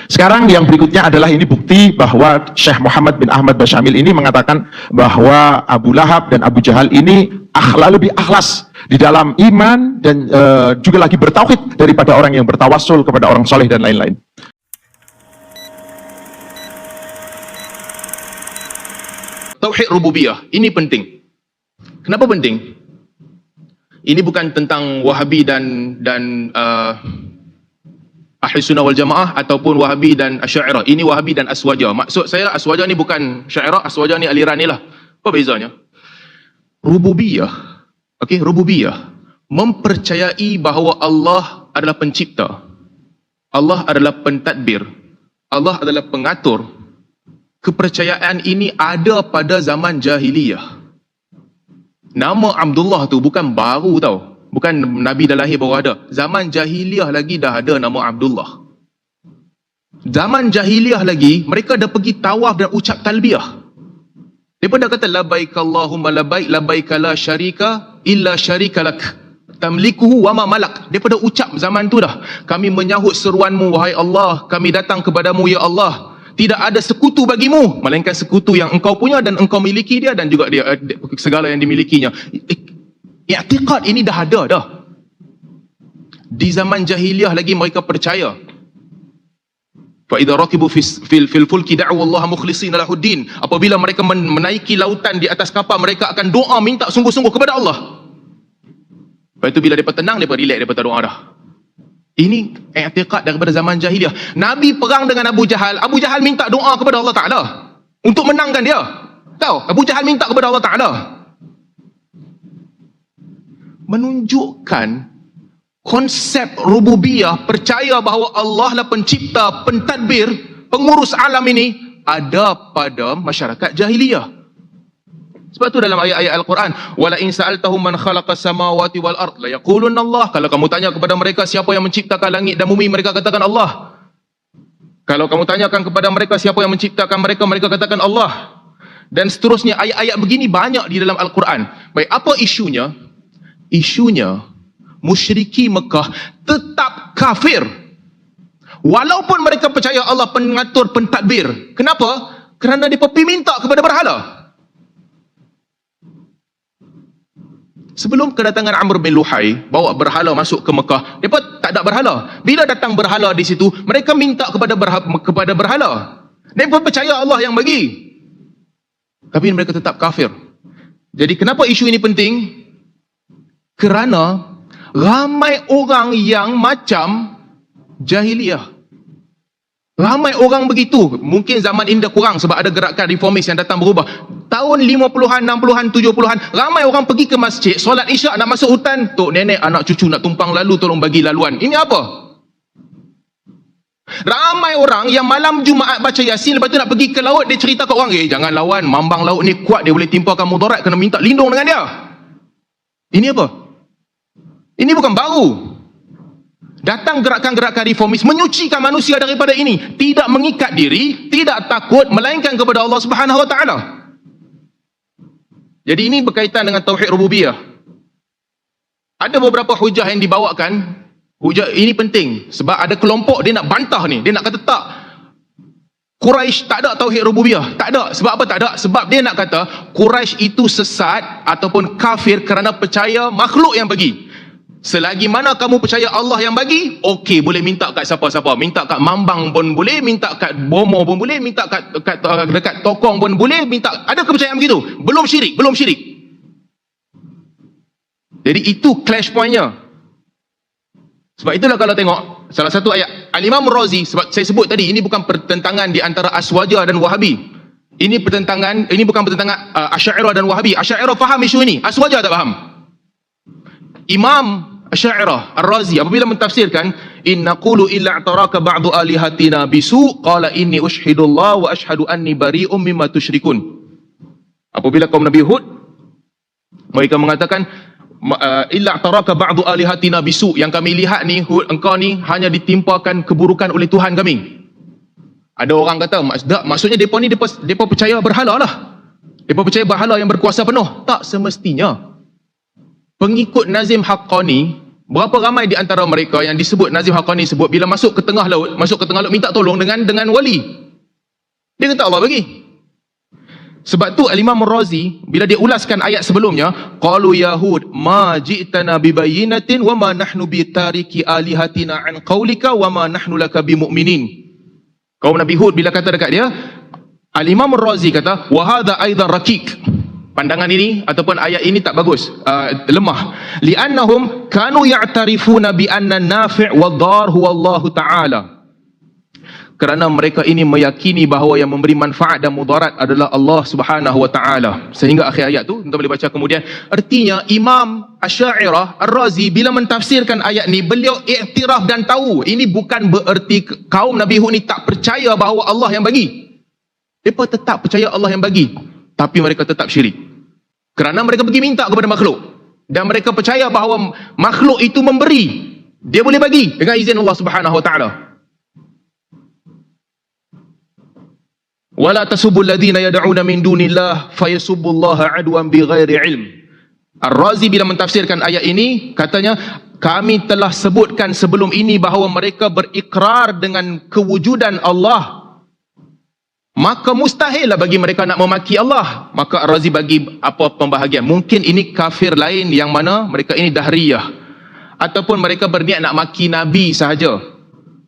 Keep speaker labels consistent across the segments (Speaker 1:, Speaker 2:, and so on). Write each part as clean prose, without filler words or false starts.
Speaker 1: Sekarang yang berikutnya adalah ini bukti bahwa Syekh Muhammad bin Ahmad Basyamil ini mengatakan bahwa Abu Lahab dan Abu Jahal ini lebih ikhlas di dalam iman dan juga lagi bertauhid daripada orang yang bertawassul kepada orang soleh dan lain-lain.
Speaker 2: Tauhid rububiyah ini penting. Kenapa penting? Ini bukan tentang Wahabi dan Ahli Sunnah wal Jamaah ataupun Wahabi dan Asy'ariyah. Ini Wahabi dan Aswaja. Maksud saya Aswaja ni bukan Asy'ariyah, Aswaja ni aliran ni lah. Apa bezanya? Rububiyah. Okey, rububiyah mempercayai bahawa Allah adalah pencipta. Allah adalah pentadbir. Allah adalah pengatur. Kepercayaan ini ada pada zaman jahiliyah. Nama Abdullah tu bukan baru tau. Bukan Nabi dah lahir baru ada. Zaman jahiliyah lagi dah ada nama Abdullah. Zaman jahiliyah lagi, mereka dah pergi tawaf dan ucap talbiyah. Mereka dah kata, Labbaik Allahumma labbaik, labbaik la syarika illa syarika lak. Tamlikuhu wa ma malak. Mereka dah ucap zaman tu dah. Kami menyahut seruanmu, wahai Allah. Kami datang kepadamu, ya Allah. Tidak ada sekutu bagimu, melainkan sekutu yang engkau punya dan engkau miliki dia dan juga dia segala yang dimilikinya. I'tiqad ini dah ada dah. Di zaman jahiliyah lagi mereka percaya. Fa idza rakibu fil fulki da'u Allah mukhlishina lahuddin. Apabila mereka menaiki lautan di atas kapal, mereka akan doa minta sungguh-sungguh kepada Allah. Lepas itu bila mereka tenang, mereka relax, mereka doa dah. Ini i'tiqad daripada zaman jahiliyah. Nabi perang dengan Abu Jahal. Abu Jahal minta doa kepada Allah Ta'ala untuk menangkan dia. Tahu? Abu Jahal minta kepada Allah Ta'ala. Menunjukkan konsep rububiyah, percaya bahawa Allah lah pencipta, pentadbir, pengurus alam ini ada pada masyarakat jahiliyah. Sebab tu dalam ayat-ayat Al-Quran, wala in sa'altahum man khalaqas samawati wal ard la yaqulunna Allah. Kalau kamu tanya kepada mereka siapa yang menciptakan langit dan bumi, mereka katakan Allah. Kalau kamu tanyakan kepada mereka siapa yang menciptakan mereka, mereka katakan Allah. Dan seterusnya, ayat-ayat begini banyak di dalam Al-Quran. Baik, apa isunya? Isunya musyriki Mekah tetap kafir walaupun mereka percaya Allah pengatur, pentadbir. Kenapa? Kerana mereka pergi minta kepada berhala. Sebelum kedatangan Amr bin Luhai bawa berhala masuk ke Mekah, mereka tak ada berhala. Bila datang berhala di situ, mereka minta kepada berhala. Mereka percaya Allah yang bagi, tapi mereka tetap kafir. Jadi kenapa isu ini penting? Kerana ramai orang yang macam jahiliyah. Ramai orang begitu. Mungkin zaman ini dah kurang sebab ada gerakan reformis yang datang berubah. Tahun 50-an, 60-an, 70-an, ramai orang pergi ke masjid, solat isyak nak masuk hutan. Tok nenek, anak cucu nak tumpang lalu, tolong bagi laluan. Ini apa? Ramai orang yang malam Jumaat baca Yasin, lepas tu nak pergi ke laut, dia cerita kat orang, jangan lawan, mambang laut ni kuat, dia boleh timpakan mudarat, kena minta lindung dengan dia. Ini apa? Ini bukan baru. Datang gerakan-gerakan reformis menyucikan manusia daripada ini, tidak mengikat diri, tidak takut melainkan kepada Allah Subhanahu Wa Taala. Jadi ini berkaitan dengan tauhid rububiyah. Ada beberapa hujah yang dibawakan. Hujah ini penting sebab ada kelompok dia nak bantah ni, dia nak kata tak, Quraisy tak ada tauhid rububiyah. Tak ada. Sebab apa tak ada? Sebab dia nak kata Quraisy itu sesat ataupun kafir kerana percaya makhluk yang bagi. Selagi mana kamu percaya Allah yang bagi, okey, boleh minta kat siapa-siapa. Minta kat mambang pun boleh, minta kat bomo pun boleh, minta kat dekat tokong pun boleh, minta. Ada kepercayaan begitu. Belum syirik. Jadi itu clash pointnya. Sebab itulah kalau tengok salah satu ayat Al-Imam Razi, sebab saya sebut tadi ini bukan pertentangan di antara Aswaja dan Wahabi. Ini bukan pertentangan Asy'ariyah dan Wahabi. Asy'ariyah faham isu ini, Aswaja tak faham. Imam Asy'ariyah Ar-Razi apabila mentafsirkan inna qulu illa i'taraka ba'du alihatina bisu qala inni ushhidullah wa ashhadu anni bari'um mimma tusyrikun. Apabila kaum Nabi Hud mereka mengatakan illa i'taraka ba'du alihatina bisu, yang kami lihat ni Hud, engkau ni hanya ditimpakan keburukan oleh Tuhan kami. Ada orang kata maksudnya depa ni depa percaya berhala lah. Depa percaya berhala yang berkuasa penuh. Tak semestinya. Pengikut Nazim Haqqani Berapa ramai di antara mereka yang disebut Nazim Haqqani sebut bila masuk ke tengah laut minta tolong dengan wali. Dia kata Allah bagi. Sebab tu Al-Imam Ar-Razi bila dia ulaskan ayat sebelumnya, qalu yahud ma ji'tana bibayyinatin wa ma nahnu bitariki alihatina an qaulika wa ma nahnu laka bimu'minin. Kaum Nabi Hud bila kata dekat dia, Al-Imam Ar-Razi kata wa hadha aidan rakik. Pandangan ini ataupun ayat ini tak bagus, lemah. Li'annahum kanu ya'tarifuna bi anna an-nafi' wad-dar huwa Allah Ta'ala. Kerana mereka ini meyakini bahawa yang memberi manfaat dan mudarat adalah Allah Subhanahu wa Ta'ala. Sehingga akhir ayat tu kita boleh baca kemudian. Artinya Imam Asy'ariyah Ar-Razi bila mentafsirkan ayat ni, beliau iktiraf dan tahu ini bukan bererti kaum Nabi Hud ni tak percaya bahawa Allah yang bagi. Mereka tetap percaya Allah yang bagi, tapi mereka tetap syirik. Kerana mereka pergi minta kepada makhluk, dan mereka percaya bahawa makhluk itu memberi, dia boleh bagi dengan izin Allah Subhanahu wa Ta'ala. Wala tasubul ladzina yad'una min dunillah fayasubbullaha adwan bighairi ilm. Ar-Razi bila mentafsirkan ayat ini katanya, kami telah sebutkan sebelum ini bahawa mereka berikrar dengan kewujudan Allah, maka mustahil lah bagi mereka nak memaki Allah. Maka Ar-Razi bagi apa pembahagian. Mungkin ini kafir lain yang mana mereka ini dahriyah, ataupun mereka berniat nak maki Nabi sahaja,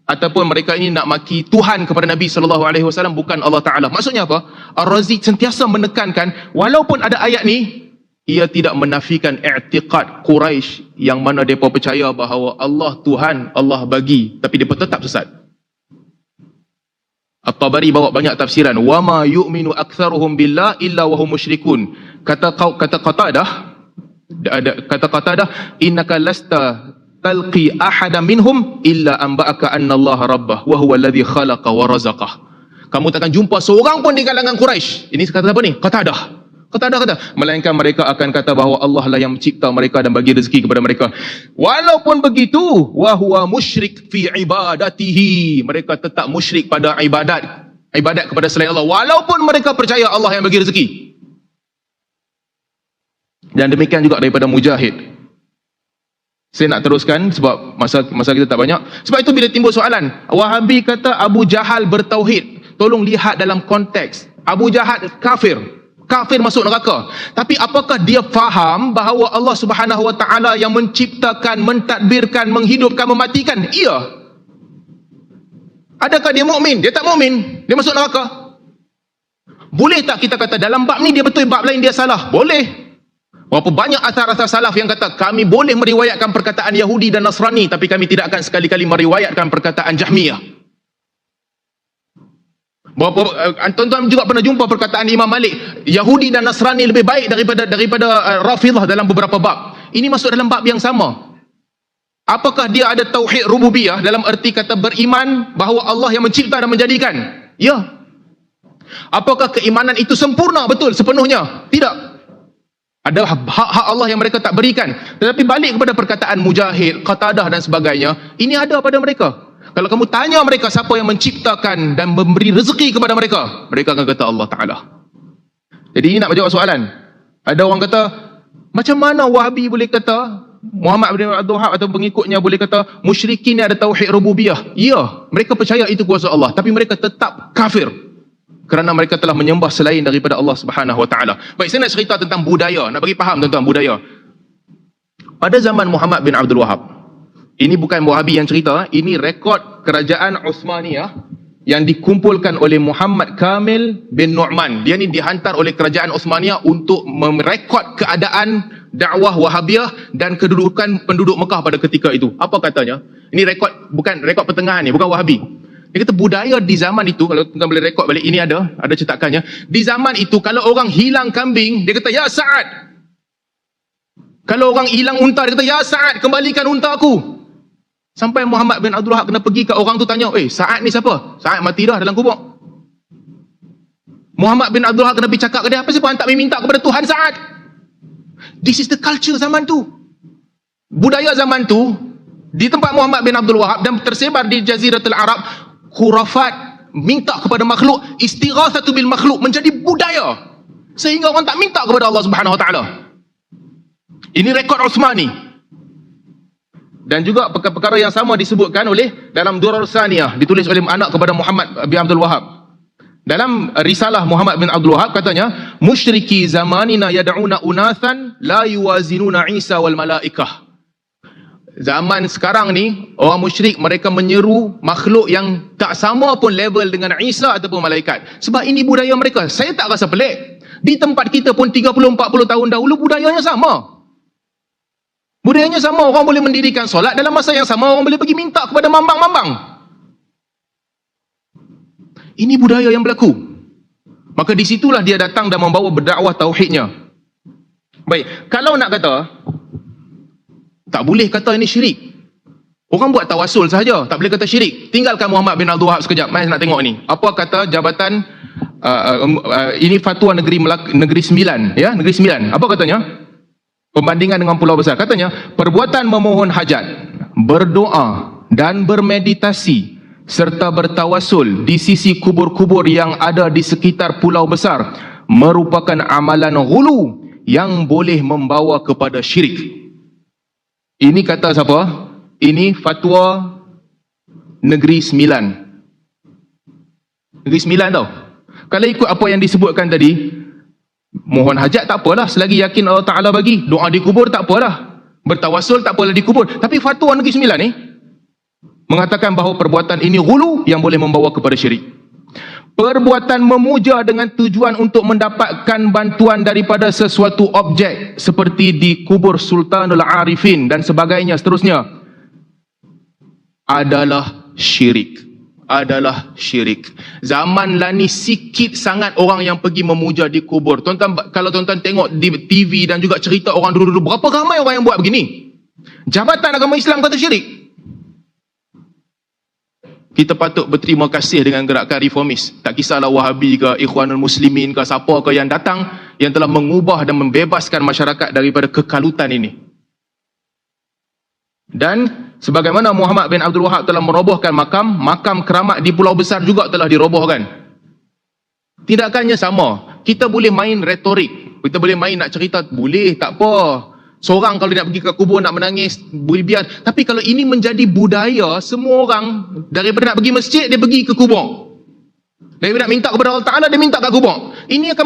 Speaker 2: ataupun mereka ini nak maki Tuhan kepada Nabi SAW, bukan Allah Ta'ala. Maksudnya apa? Ar-Razi sentiasa menekankan walaupun ada ayat ni, ia tidak menafikan i'tiqad Quraisy yang mana mereka percaya bahawa Allah Tuhan, Allah bagi, tapi mereka tetap sesat. At-Tabari bawa banyak tafsiran. Wa ma yu'minu aktsaruhum billah illa wa hum musyrikun. Kata Qatadah, innaka lasta talqi ahadan minhum illa anba'aka anna Allah rabbah wa huwa alladhi khalaqa wa razaqah. Kamu takkan jumpa seorang pun di kalangan Quraisy. Ini kata apa ni? Qatadah kata, melainkan mereka akan kata bahawa Allah lah yang mencipta mereka dan bagi rezeki kepada mereka. Walaupun begitu, wa huwa musyrik fi ibadatihi, mereka tetap musyrik pada ibadat kepada selain Allah, walaupun mereka percaya Allah yang bagi rezeki. Dan demikian juga daripada Mujahid. Saya nak teruskan sebab masa kita tak banyak. Sebab itu bila timbul soalan, Wahabi kata Abu Jahal bertauhid, tolong lihat dalam konteks. Abu Jahal kafir masuk neraka. Tapi apakah dia faham bahawa Allah Subhanahu wa Ta'ala yang menciptakan, mentadbirkan, menghidupkan, mematikan? Iya. Adakah dia mukmin? Dia tak mukmin, dia masuk neraka. Boleh tak kita kata dalam bab ni dia betul, bab lain dia salah? Boleh. Berapa banyak asar-asar salaf yang kata kami boleh meriwayatkan perkataan Yahudi dan Nasrani, tapi kami tidak akan sekali-kali meriwayatkan perkataan Jahmiyah. Tuan-tuan juga pernah jumpa perkataan Imam Malik, Yahudi dan Nasrani lebih baik daripada Rafidah dalam beberapa bab. Ini masuk dalam bab yang sama. Apakah dia ada tauhid rububiyah dalam erti kata beriman bahawa Allah yang mencipta dan menjadikan? Ya. Apakah keimanan itu sempurna betul sepenuhnya? Tidak. Ada hak-hak Allah yang mereka tak berikan. Tetapi balik kepada perkataan Mujahid, Qatadah dan sebagainya, ini ada pada mereka. Kalau kamu tanya mereka siapa yang menciptakan dan memberi rezeki kepada mereka, mereka akan kata Allah Ta'ala. Jadi ini nak menjawab soalan. Ada orang kata, macam mana Wahabi boleh kata, Muhammad bin Abdul Wahab atau pengikutnya boleh kata musyrikin ni ada tauhid rububiyah? Ya, mereka percaya itu kuasa Allah, tapi mereka tetap kafir kerana mereka telah menyembah selain daripada Allah Subhanahu wa Ta'ala. Baik, saya nak cerita tentang budaya, nak bagi faham tuan-tuan budaya. Pada zaman Muhammad bin Abdul Wahab, ini bukan Wahabi yang cerita, ini rekod kerajaan Uthmaniyah yang dikumpulkan oleh Muhammad Kamil bin Nu'man. Dia ni dihantar oleh kerajaan Uthmaniyah untuk merekod keadaan dakwah Wahabiyah dan kedudukan penduduk Mekah pada ketika itu. Apa katanya? Ini rekod, bukan rekod pertengahan ni, bukan Wahabi. Dia kata budaya di zaman itu, kalau tuan boleh rekod balik, ini ada cetakannya. Di zaman itu kalau orang hilang kambing, dia kata ya Sa'ad. Kalau orang hilang unta, dia kata ya Sa'ad, kembalikan unta aku. Sampai Muhammad bin Abdul Wahab kena pergi ke orang tu tanya, Sa'ad ni siapa? Sa'ad mati dah dalam kubur. Muhammad bin Abdul Wahab kena pergi cakap ke dia, apa sebab hang tak minta kepada Tuhan Sa'ad? This is the culture zaman tu. Budaya zaman tu, di tempat Muhammad bin Abdul Wahab dan tersebar di Jaziratul Arab, khurafat, minta kepada makhluk, istighatsatu bil makhluk menjadi budaya. Sehingga orang tak minta kepada Allah Subhanahu wa Ta'ala. Ini rekod Uthmani. Dan juga perkara yang sama disebutkan oleh dalam Durar Saniyah, ditulis oleh anak kepada Muhammad bin Abdul Wahab. Dalam risalah Muhammad bin Abdul Wahab katanya, musyriki zamanina yad'una unathan la yuwazinuna Isa wal malaikah. Zaman sekarang ni, orang musyrik mereka menyeru makhluk yang tak sama pun level dengan Isa ataupun malaikat. Sebab ini budaya mereka. Saya tak rasa pelik. Di tempat kita pun 30-40 tahun dahulu budayanya sama. Budayanya sama, orang boleh mendirikan solat, dalam masa yang sama orang boleh pergi minta kepada mambang-mambang. Ini budaya yang berlaku. Maka di situlah dia datang dan membawa berdakwah tauhidnya. Baik, kalau nak kata tak boleh kata ini syirik. Orang buat tawasul sahaja, tak boleh kata syirik. Tinggalkan Muhammad bin Abdul Wahab sekejap. Mari nak tengok ni. Apa kata jabatan ini fatwa Negeri Sembilan, ya, Negeri Sembilan. Apa katanya? Perbandingan dengan Pulau Besar. Katanya, perbuatan memohon hajat, berdoa dan bermeditasi serta bertawasul di sisi kubur-kubur yang ada di sekitar Pulau Besar merupakan amalan ghulu yang boleh membawa kepada syirik. Ini kata siapa? Ini fatwa Negeri Sembilan. Negeri Sembilan tau. Kalau ikut apa yang disebutkan tadi, mohon hajat tak apalah, selagi yakin Allah Ta'ala bagi. Doa di kubur tak apalah, bertawasul tak apalah di kubur. Tapi fatwa Negeri Sembilan ni mengatakan bahawa perbuatan ini ghulu yang boleh membawa kepada syirik. Perbuatan memuja dengan tujuan untuk mendapatkan bantuan daripada sesuatu objek seperti di kubur Sultanul Arifin dan sebagainya seterusnya adalah syirik. Adalah syirik. Zaman lah ni sikit sangat orang yang pergi memuja di kubur. Tuan-tuan, kalau tuan-tuan tengok di TV dan juga cerita orang dulu-dulu, berapa ramai orang yang buat begini? Jabatan agama Islam kata syirik. Kita patut berterima kasih dengan gerakan reformis. Tak kisahlah Wahabi ke, Ikhwanul Muslimin ke, siapa ke yang datang, yang telah mengubah dan membebaskan masyarakat daripada kekalutan ini. Dan sebagaimana Muhammad bin Abdul Wahab telah merobohkan makam keramat di Pulau Besar juga telah dirobohkan. Tindakannya sama. Kita boleh main retorik, kita boleh main nak cerita, boleh, tak apa. Seorang kalau dia nak pergi ke kubur nak menangis, boleh biar. Tapi kalau ini menjadi budaya, semua orang daripada nak pergi masjid, dia pergi ke kubur. Daripada nak minta kepada Allah Ta'ala, dia minta kat kubur. Ini akan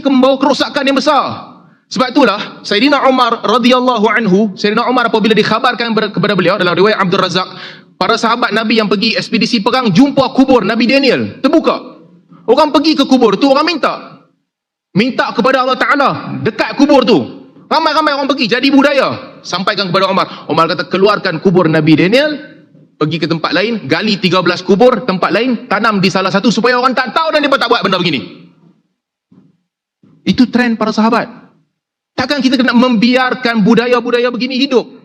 Speaker 2: membawa kerosakan yang besar. Sebab itulah Sayyidina Umar radhiyallahu anhu, Sayyidina Umar apabila dikhabarkan kepada beliau dalam riwayat Abdul Razak, para sahabat Nabi yang pergi ekspedisi perang jumpa kubur Nabi Daniel terbuka. Orang pergi ke kubur tu, orang minta kepada Allah Ta'ala dekat kubur tu. Ramai-ramai orang pergi, jadi budaya. Sampaikan kepada Umar. Umar kata, keluarkan kubur Nabi Daniel, pergi ke tempat lain, gali 13 kubur, tempat lain, tanam di salah satu supaya orang tak tahu dan dia tak buat benda begini. Itu trend para sahabat. Takkan kita kena membiarkan budaya-budaya begini hidup?